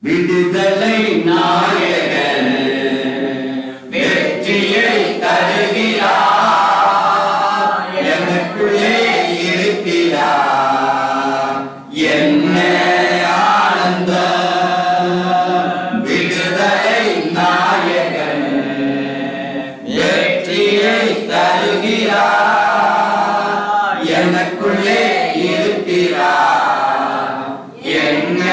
விடுதலை நாயகன் வெற்றியை தருகிறார், எனக்குள்ளே இருக்கிறார், என்ன ஆனந்தம். விடுதலை நாயகன் வெற்றியை தருகிறார், எனக்குள்ளே இருக்கிறார், என்ன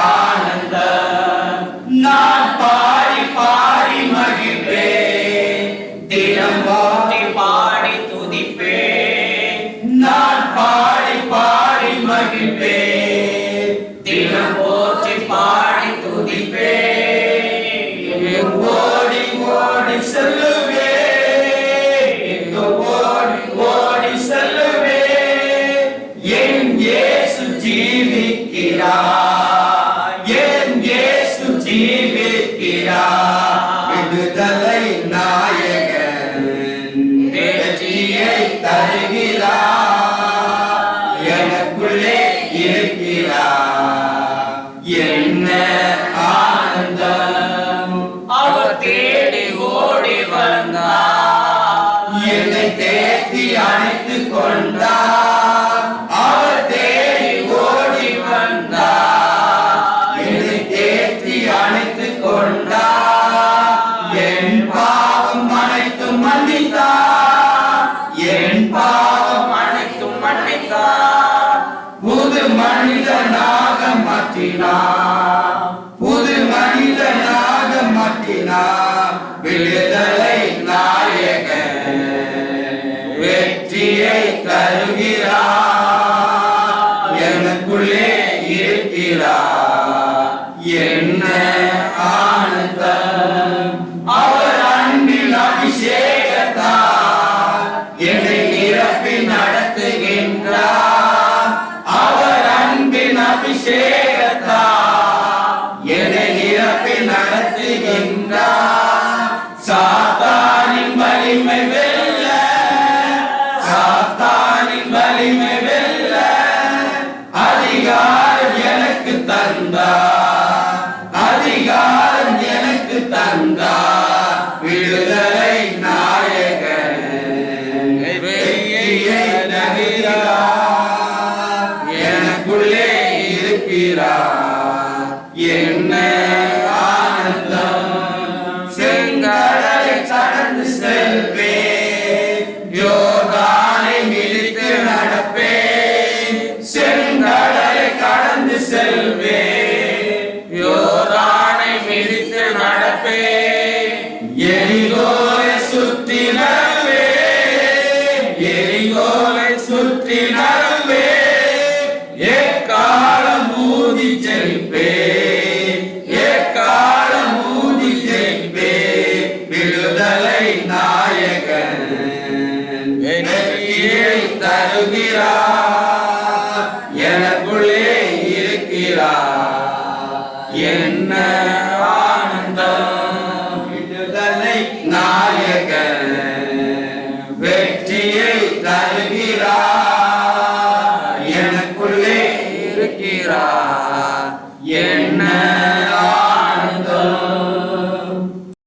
ஆனந்தம். நான் பாடி பாடி மகிழ்வேன், தினம் போற்றி பாடி துதிப்பேன். நான் பாடி பாடி மகிழ்வேன், தினம் போற்றி பாடி துதிப்பேன். ஓடி ஓடி செல்லுவேன், ஓடி ஓடி செல்லுவேன். என் இயேசு ஜீவிக்கிறார், என் இயேசு ஜீவிக்கிறார். விடுதலை நாயகன் வெற்றியை தருகிறார், எனக்குள்ளே இருக்கிறார், என்ன ஆனந்தம். அவர் தேடி ஓடி வந்தார், என்னை தேடி அணைத்துக் கொண்டார். அவர் தேடி ஓடி வந்தார், என்னை தேடி அணைத்துக் கொண்டார். என் பாவம் அனைத்தும் மன்னித்தார், என் பாவம் அனைத்தும் மன்னித்தார். புது மனிதனாக மாற்றினார், புது மனிதனாக மாற்றினார். விடுதலை நாயகன் வெற்றியை தருகிறார், எனக்குள்ளே இருக்கிறார், என்ன ஆனந்தம். அவர் அன்பின் அபிஷேகத்தால் என்னை நிரப்பி நடத்துகின்றார். அவர் அன்பின் அபிஷேகத்தால் என்னை நிரப்பி நடத்துகின்றார். சாத்தானின் வலிமை வெல்ல, சாத்தானின் வலிமை வெல்ல அதிகாரம் எனக்கு தந்தார், அதிகாரம் எனக்கு தந்தார். விடுதலை நாயகன் வெற்றியை தருகிறார், எனக்குள்ளே இருக்கிறார், என்ன ஆனந்தம். செங்கடலை கடந்து செல்வேன், யோர்தானை மிதித்து நடப்பேன். செங்கடலை கடந்து செல்வேன், யோர்தானை மிதித்து நடப்பேன். எரிகோவை சுற்றி நடப்பேன், எரிகோவை சுற்றி நடப்பேன். எக்காலம் ஊதி ஜெயிப்பேன், எக்காலம் ஊதி ஜெயிப்பேன். விடுதலை நாயகன் வெற்றியை தருகிறார்,